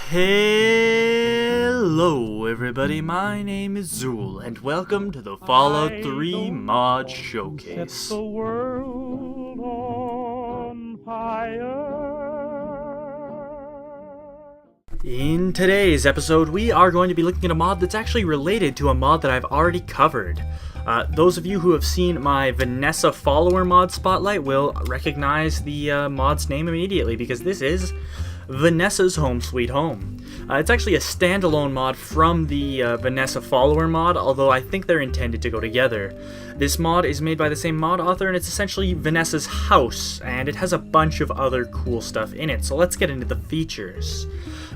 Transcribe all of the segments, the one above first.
Hello everybody, my name is Zool, and welcome to the Fallout 3 Mod Showcase. Set the world on fire. In today's episode, we are going to be looking at a mod that's actually related to a mod that I've already covered. Those of you who have seen my Vanessa follower mod spotlight will recognize the mod's name immediately, because this is Vanessa's Home Sweet Home. It's actually a standalone mod from the Vanessa follower mod, although I think they're intended to go together. This mod is made by the same mod author, and it's essentially Vanessa's house, and it has a bunch of other cool stuff in it, so let's get into the features.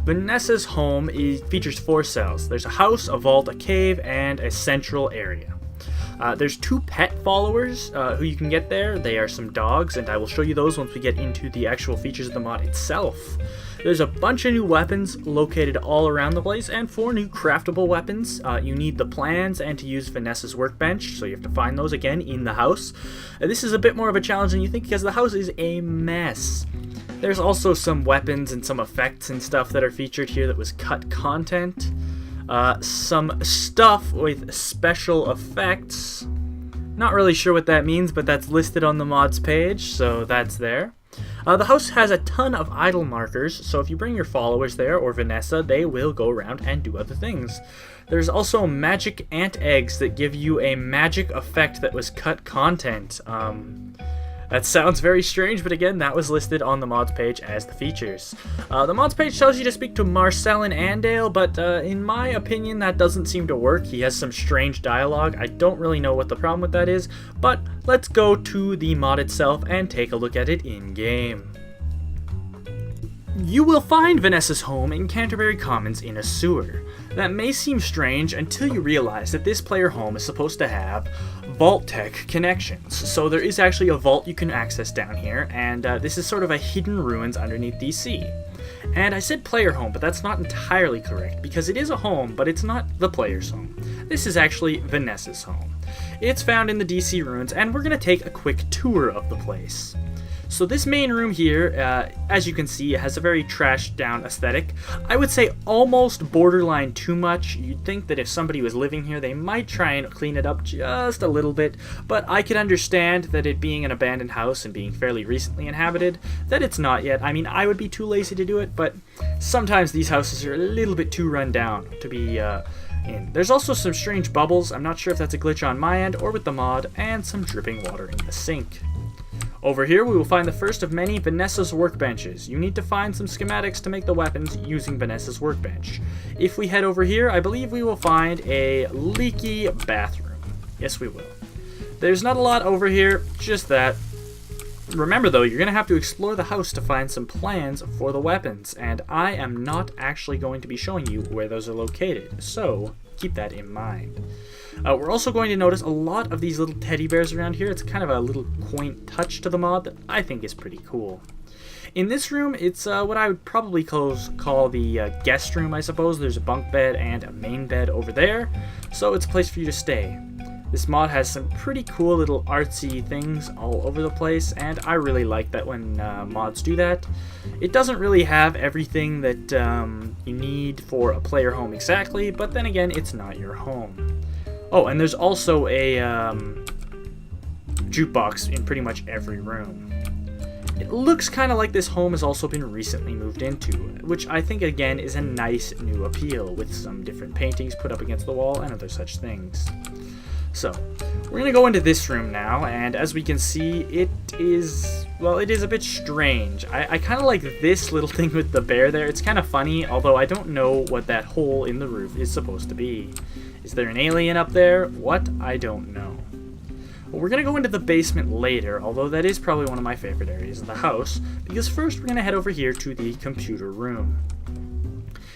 Vanessa's home features 4 cells. There's a house, a vault, a cave, and a central area. There's 2 pet followers who you can get there. They are some dogs, and I will show you those once we get into the actual features of the mod itself. There's a bunch of new weapons located all around the place, and 4 new craftable weapons. You need the plans and to use Vanessa's workbench, so you have to find those again in the house. This is a bit more of a challenge than you think, because the house is a mess. There's also some weapons and some effects and stuff that are featured here that was cut content. Some stuff with special effects. Not really sure what that means, but that's listed on the mods page, so that's there. The house has a ton of idle markers, so if you bring your followers there, or Vanessa, they will go around and do other things. There's also magic ant eggs that give you a magic effect that was cut content. That sounds very strange, but again, that was listed on the mods page as the features. The mods page tells you to speak to Marcel and Andale, but in my opinion, that doesn't seem to work. He has some strange dialogue. I don't really know what the problem with that is, but let's go to the mod itself and take a look at it in-game. You will find Vanessa's home in Canterbury Commons in a sewer. That may seem strange until you realize that this player home is supposed to have Vault-Tec connections. So there is actually a vault you can access down here, and this is sort of a hidden ruins underneath DC. And I said player home, but that's not entirely correct, because it is a home, but it's not the player's home. This is actually Vanessa's home. It's found in the DC ruins, and we're going to take a quick tour of the place. So this main room here, as you can see, it has a very trashed down aesthetic. I would say almost borderline too much. You'd think that if somebody was living here, they might try and clean it up just a little bit, but I could understand that it being an abandoned house and being fairly recently inhabited, that it's not yet. I mean, I would be too lazy to do it, but sometimes these houses are a little bit too run down to be in. There's also some strange bubbles. I'm not sure if that's a glitch on my end or with the mod, and some dripping water in the sink. Over here, we will find the first of many Vanessa's workbenches. You need to find some schematics to make the weapons using Vanessa's workbench. If we head over here, I believe we will find a leaky bathroom. Yes, we will. There's not a lot over here, just that. Remember though, you're going to have to explore the house to find some plans for the weapons, and I am not actually going to be showing you where those are located, so keep that in mind. We're also going to notice a lot of these little teddy bears around here. It's kind of a little quaint touch to the mod that I think is pretty cool. In this room, it's what I would probably call the guest room, I suppose. There's a bunk bed and a main bed over there, so it's a place for you to stay. This mod has some pretty cool little artsy things all over the place, and I really like that when mods do that. It doesn't really have everything that you need for a player home exactly, but then again, it's not your home. Oh, and there's also a jukebox in pretty much every room. It looks kind of like this home has also been recently moved into, which I think again is a nice new appeal, with some different paintings put up against the wall and other such things. So, we're going to go into this room now, and as we can see, it is a bit strange. I kind of like this little thing with the bear there. It's kind of funny, although I don't know what that hole in the roof is supposed to be. Is there an alien up there? What? I don't know. Well, we're going to go into the basement later, although that is probably one of my favorite areas of the house, because first we're going to head over here to the computer room.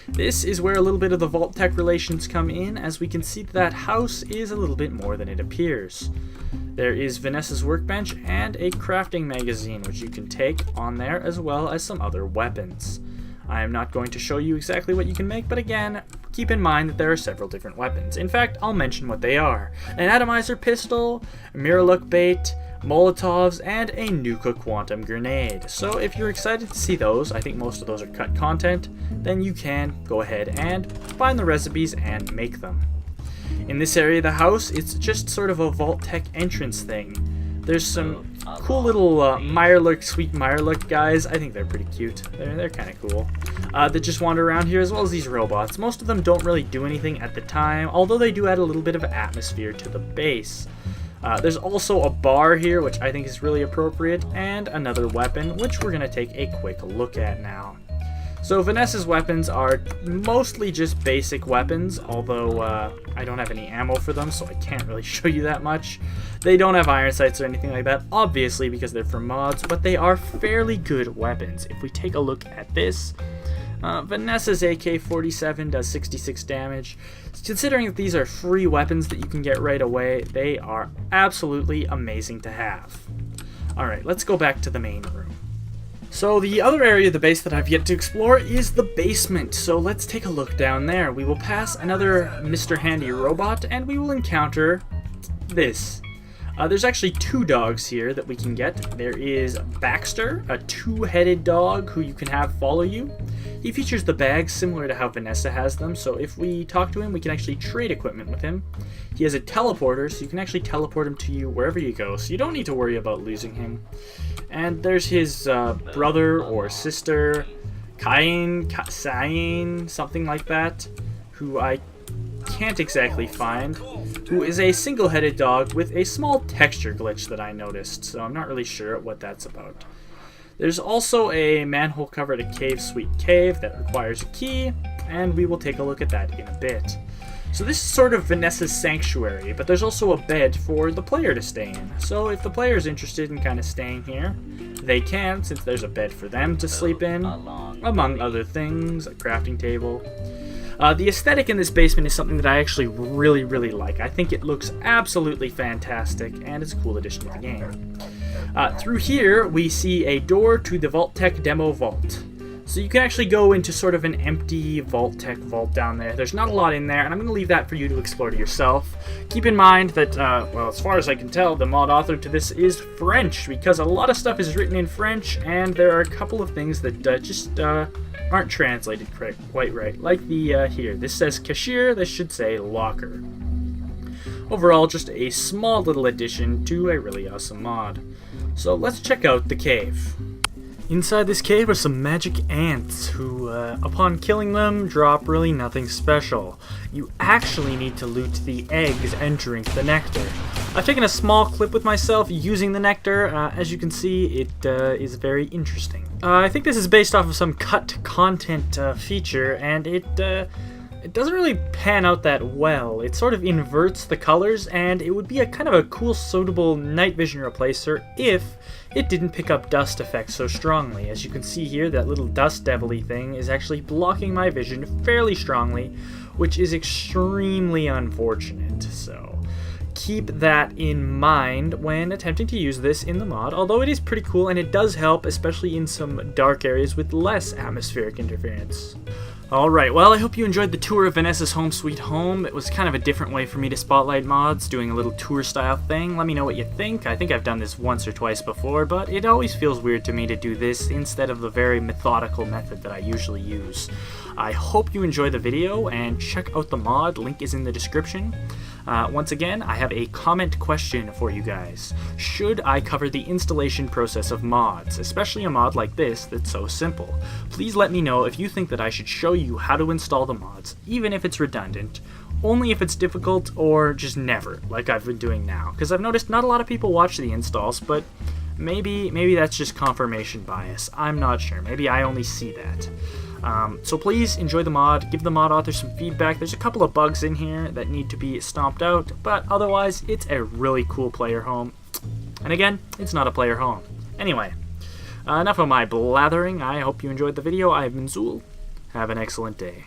This is where a little bit of the Vault-Tec relations come in, as we can see that house is a little bit more than it appears. There is Vanessa's workbench and a crafting magazine, which you can take on there, as well as some other weapons. I am not going to show you exactly what you can make, but again, keep in mind that there are several different weapons. In fact, I'll mention what they are. An atomizer pistol, a Mirrorlook bait, Molotovs, and a Nuka Quantum Grenade. So if you're excited to see those, I think most of those are cut content, then you can go ahead and find the recipes and make them. In this area of the house, it's just sort of a Vault-Tec entrance thing. There's some cool little Mirelurk, sweet Mirelurk guys. I think they're pretty cute. They're kind of cool. That just wander around here, as well as these robots. Most of them don't really do anything at the time, although they do add a little bit of atmosphere to the base. There's also a bar here, which I think is really appropriate, and another weapon, which we're going to take a quick look at now. So Vanessa's weapons are mostly just basic weapons, although I don't have any ammo for them, so I can't really show you that much. They don't have iron sights or anything like that, obviously, because they're from mods, but they are fairly good weapons. If we take a look at this, Vanessa's AK-47 does 66 damage. Considering that these are free weapons that you can get right away, they are absolutely amazing to have. Alright, let's go back to the main room. So the other area of the base that I've yet to explore is the basement, so let's take a look down there. We will pass another Mr. Handy robot, and we will encounter this. There's actually two dogs here that we can get. There is Baxter, a two-headed dog who you can have follow you. He features the bags similar to how Vanessa has them, so if we talk to him, we can actually trade equipment with him. He has a teleporter, so you can actually teleport him to you wherever you go, so you don't need to worry about losing him. And there's his brother or sister, Cyan, something like that, who I can't exactly find, who is a single-headed dog with a small texture glitch that I noticed, so I'm not really sure what that's about. There's also a manhole-covered cave sweet cave that requires a key, and we will take a look at that in a bit. So this is sort of Vanessa's sanctuary, but there's also a bed for the player to stay in. So if the player is interested in kind of staying here, they can, since there's a bed for them to sleep in, among other things, a crafting table. The aesthetic in this basement is something that I actually really like. I think it looks absolutely fantastic, and it's a cool addition to the game. Through here, we see a door to the Vault-Tec demo vault. So you can actually go into sort of an empty Vault-Tec vault down there. There's not a lot in there, and I'm going to leave that for you to explore to yourself. Keep in mind that, well, as far as I can tell, the mod author to this is French, because a lot of stuff is written in French, and there are a couple of things that just aren't translated quite right. Like the, here, this says cashier, this should say locker. Overall, just a small little addition to a really awesome mod. So let's check out the cave. Inside this cave are some magic ants who, upon killing them, drop really nothing special. You actually need to loot the eggs and drink the nectar. I've taken a small clip with myself using the nectar. As you can see, it is very interesting. I think this is based off of some cut content feature, and it doesn't really pan out that well. It sort of inverts the colors, and it would be a kind of a cool, suitable night vision replacer if it didn't pick up dust effects so strongly. As you can see here, that little dust devil-y thing is actually blocking my vision fairly strongly, which is extremely unfortunate. So keep that in mind when attempting to use this in the mod, although it is pretty cool and it does help, especially in some dark areas with less atmospheric interference. Alright, well, I hope you enjoyed the tour of Vanessa's Home Sweet Home. It was kind of a different way for me to spotlight mods, doing a little tour style thing. Let me know what you think. I think I've done this once or twice before, but it always feels weird to me to do this instead of the very methodical method that I usually use. I hope you enjoy the video, and check out the mod, link is in the description. Once again, I have a comment question for you guys. Should I cover the installation process of mods, especially a mod like this that's so simple? Please let me know if you think that I should show you how to install the mods, even if it's redundant, only if it's difficult, or just never, like I've been doing now. Because I've noticed not a lot of people watch the installs, but maybe that's just confirmation bias. I'm not sure. Maybe I only see that. So please enjoy the mod, give the mod author some feedback. There's a couple of bugs in here that need to be stomped out, but otherwise it's a really cool player home. And again, it's not a player home. Anyway, enough of my blathering. I hope you enjoyed the video. I've been Zool. Have an excellent day.